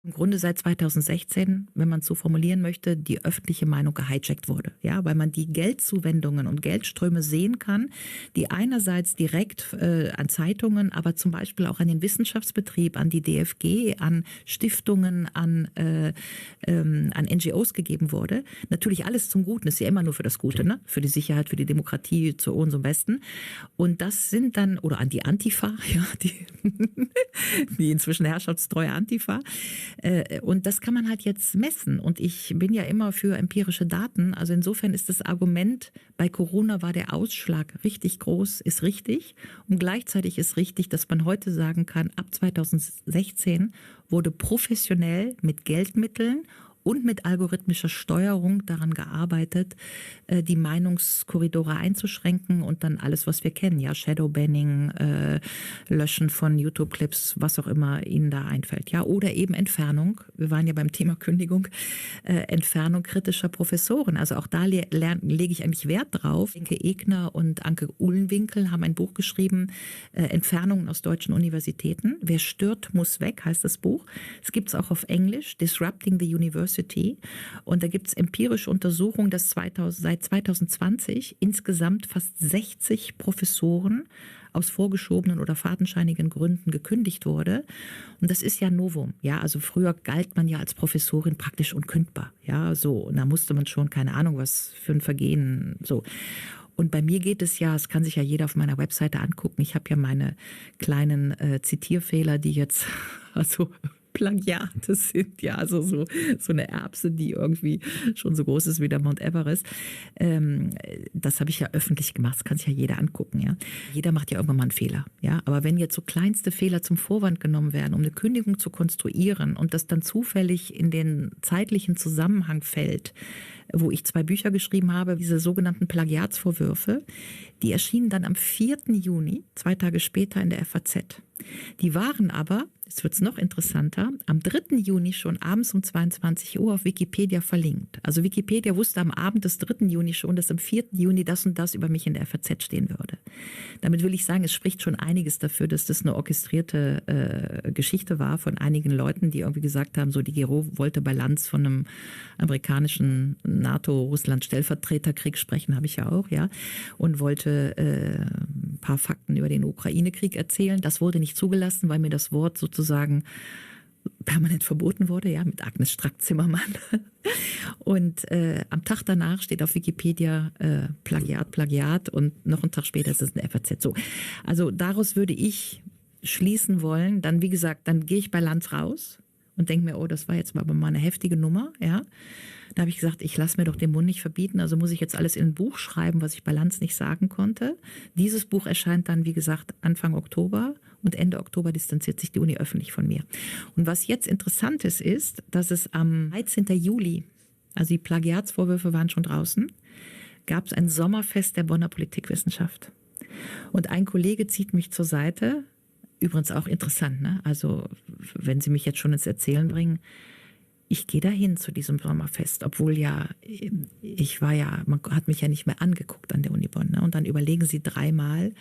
Im Grunde seit 2016, wenn man es so formulieren möchte, die öffentliche Meinung gehijackt wurde. Ja, weil man die Geldzuwendungen und Geldströme sehen kann, die einerseits direkt an Zeitungen, aber zum Beispiel auch an den Wissenschaftsbetrieb, an die DFG, an Stiftungen, an NGOs gegeben wurde. Natürlich alles zum Guten, ist ja immer nur für das Gute, ne? Für die Sicherheit, für die Demokratie, zu unserem Besten. Und das sind dann, oder an die Antifa, ja, die inzwischen herrschaftstreue Antifa. Und das kann man halt jetzt messen. Und ich bin ja immer für empirische Daten. Also insofern ist das Argument, bei Corona war der Ausschlag richtig groß, ist richtig. Und gleichzeitig ist richtig, dass man heute sagen kann, ab 2016 wurde professionell mit Geldmitteln und mit algorithmischer Steuerung daran gearbeitet, die Meinungskorridore einzuschränken und dann alles, was wir kennen, ja, Shadowbanning, Löschen von YouTube-Clips, was auch immer Ihnen da einfällt, ja, oder eben Entfernung. Wir waren ja beim Thema Kündigung, Entfernung kritischer Professoren. Also auch da lege ich eigentlich Wert drauf. Inke Egner und Anke Uhlenwinkel haben ein Buch geschrieben, Entfernungen aus deutschen Universitäten. Wer stört, muss weg, heißt das Buch. Es gibt es auch auf Englisch, Disrupting the University. Und da gibt es empirische Untersuchungen, dass seit 2020 insgesamt fast 60 Professoren aus vorgeschobenen oder fadenscheinigen Gründen gekündigt wurde. Und das ist ja Novum. Ja, also früher galt man ja als Professorin praktisch unkündbar. Ja, so. Und da musste man schon, keine Ahnung, was für ein Vergehen, so. Und bei mir geht es ja, das kann sich ja jeder auf meiner Webseite angucken. Ich habe ja meine kleinen Zitierfehler, die jetzt, also Plagiate sind, ja, also so eine Erbse, die irgendwie schon so groß ist wie der Mount Everest. Das habe ich ja öffentlich gemacht, das kann sich ja jeder angucken, ja. Jeder macht ja irgendwann mal einen Fehler, ja. Aber wenn jetzt so kleinste Fehler zum Vorwand genommen werden, um eine Kündigung zu konstruieren und das dann zufällig in den zeitlichen Zusammenhang fällt, wo ich 2 Bücher geschrieben habe, diese sogenannten Plagiatsvorwürfe, die erschienen dann am 4. Juni, 2 Tage später in der FAZ. Die waren aber, jetzt wird's noch interessanter, am 3. Juni schon abends um 22 Uhr auf Wikipedia verlinkt. Also Wikipedia wusste am Abend des 3. Juni schon, dass am 4. Juni das und das über mich in der FAZ stehen würde. Damit will ich sagen, es spricht schon einiges dafür, dass das eine orchestrierte Geschichte war von einigen Leuten, die irgendwie gesagt haben, so die Gero wollte bei Lanz von einem amerikanischen NATO-Russland-Stellvertreterkrieg sprechen, habe ich ja auch, ja, und wollte ein paar Fakten über den Ukraine-Krieg erzählen. Das wurde nicht zugelassen, weil mir das Wort sozusagen permanent verboten wurde, ja, mit Agnes Strack-Zimmermann. Und am Tag danach steht auf Wikipedia Plagiat und noch einen Tag später ist es eine FAZ. So, also daraus würde ich schließen wollen, dann wie gesagt, dann gehe ich bei Lanz raus und denke mir, oh, das war jetzt aber mal eine heftige Nummer, ja. Da habe ich gesagt, ich lasse mir doch den Mund nicht verbieten, also muss ich jetzt alles in ein Buch schreiben, was ich bei Lanz nicht sagen konnte. Dieses Buch erscheint dann, wie gesagt, Anfang Oktober und Ende Oktober distanziert sich die Uni öffentlich von mir. Und was jetzt interessant ist, dass es am 13. Juli, also die Plagiatsvorwürfe waren schon draußen, gab es ein Sommerfest der Bonner Politikwissenschaft. Und ein Kollege zieht mich zur Seite, übrigens auch interessant, ne? Also wenn Sie mich jetzt schon ins Erzählen bringen, ich gehe dahin zu diesem Sommerfest, obwohl ja, man hat mich ja nicht mehr angeguckt an der Uni Bonn. Ne? Und dann überlegen Sie 3-mal,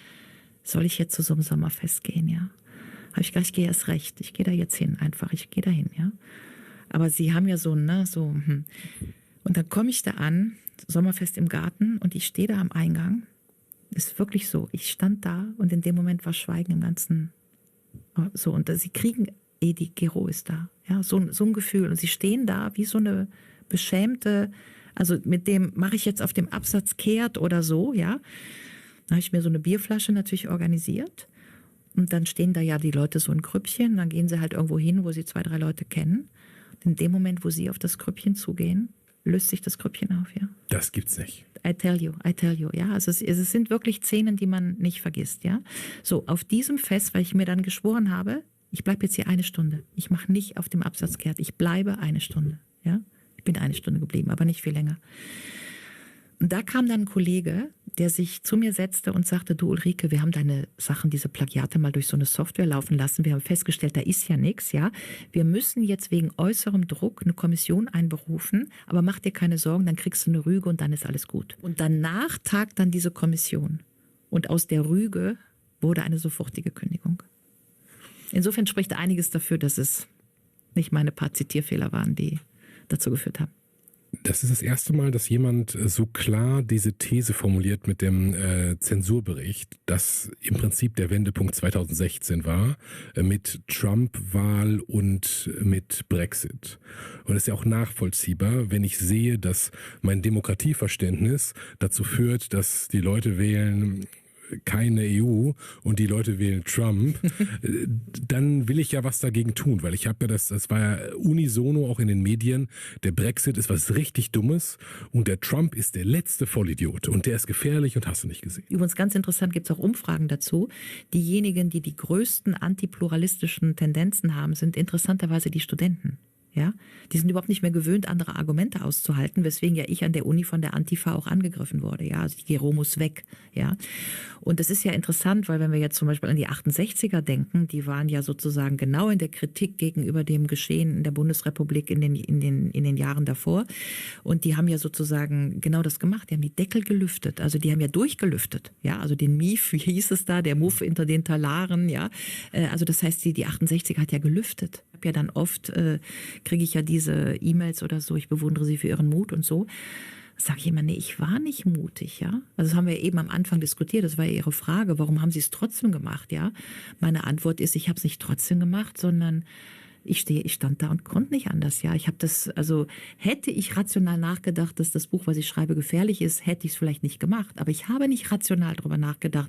soll ich jetzt zu so einem Sommerfest gehen, ja? Habe ich gedacht, ich gehe erst recht, ich gehe da jetzt hin, einfach, ich gehe da hin, ja? Aber Sie haben ja so, ne, so, Und dann komme ich da an, Sommerfest im Garten, und ich stehe da am Eingang. Ist wirklich so, ich stand da und in dem Moment war Schweigen im ganzen, so, und Sie kriegen, die Gero ist da. Ja, so ein Gefühl. Und sie stehen da wie so eine beschämte, also mit dem mache ich jetzt auf dem Absatz kehrt oder so, ja. Da habe ich mir so eine Bierflasche natürlich organisiert. Und dann stehen da ja die Leute so in Grüppchen. Dann gehen sie halt irgendwo hin, wo sie 2, 3 Leute kennen. Und in dem Moment, wo sie auf das Grüppchen zugehen, löst sich das Grüppchen auf, ja. Das gibt's nicht. I tell you, ja. Also es sind wirklich Szenen, die man nicht vergisst, ja. So, auf diesem Fest, weil ich mir dann geschworen habe, ich bleibe jetzt hier 1 Stunde. Ich mache nicht auf dem Absatz kehrt. Ich bleibe 1 Stunde. Ja? Ich bin 1 Stunde geblieben, aber nicht viel länger. Und da kam dann ein Kollege, der sich zu mir setzte und sagte, du Ulrike, wir haben deine Sachen, diese Plagiate mal durch so eine Software laufen lassen. Wir haben festgestellt, da ist ja nichts, ja. Wir müssen jetzt wegen äußerem Druck eine Kommission einberufen, aber mach dir keine Sorgen, dann kriegst du eine Rüge und dann ist alles gut. Und danach tagt dann diese Kommission. Und aus der Rüge wurde eine sofortige Kündigung. Insofern spricht einiges dafür, dass es Nicht meine paar Zitierfehler waren, die dazu geführt haben. Das ist das erste Mal, dass jemand so klar diese These formuliert mit dem Zensurbericht, dass im Prinzip der Wendepunkt 2016 war, mit Trump-Wahl und mit Brexit. Und das ist ja auch nachvollziehbar, wenn ich sehe, dass mein Demokratieverständnis dazu führt, dass die Leute wählen keine EU und die Leute wählen Trump, dann will ich ja was dagegen tun, weil ich habe ja das war ja unisono auch in den Medien, der Brexit ist was richtig Dummes und der Trump ist der letzte Vollidiot und der ist gefährlich und hast du nicht gesehen. Übrigens ganz interessant, gibt es auch Umfragen dazu. Diejenigen, die die größten antipluralistischen Tendenzen haben, sind interessanterweise die Studenten. Ja, die sind überhaupt nicht mehr gewöhnt, andere Argumente auszuhalten, weswegen ja ich an der Uni von der Antifa auch angegriffen wurde. Ja, also die Gero muss weg. Ja, und das ist ja interessant, weil wenn wir jetzt zum Beispiel an die 68er denken, die waren ja sozusagen genau in der Kritik gegenüber dem Geschehen in der Bundesrepublik in den Jahren davor. Und die haben ja sozusagen genau das gemacht. Die haben die Deckel gelüftet. Also die haben ja durchgelüftet. Ja, also den Mief, wie hieß es da, der Muff hinter den Talaren. Ja, also das heißt, die 68er hat ja gelüftet. Ich habe ja dann oft kriege ich ja diese E-Mails oder so, ich bewundere Sie für Ihren Mut und so. Sage ich immer, nee, ich war nicht mutig, ja. Also das haben wir eben am Anfang diskutiert, das war ja Ihre Frage, warum haben Sie es trotzdem gemacht, ja? Meine Antwort ist, ich habe es nicht trotzdem gemacht, sondern ich stand da und konnte nicht anders, ja. Ich habe das, also hätte ich rational nachgedacht, dass das Buch, was ich schreibe, gefährlich ist, hätte ich es vielleicht nicht gemacht. Aber ich habe nicht rational darüber nachgedacht,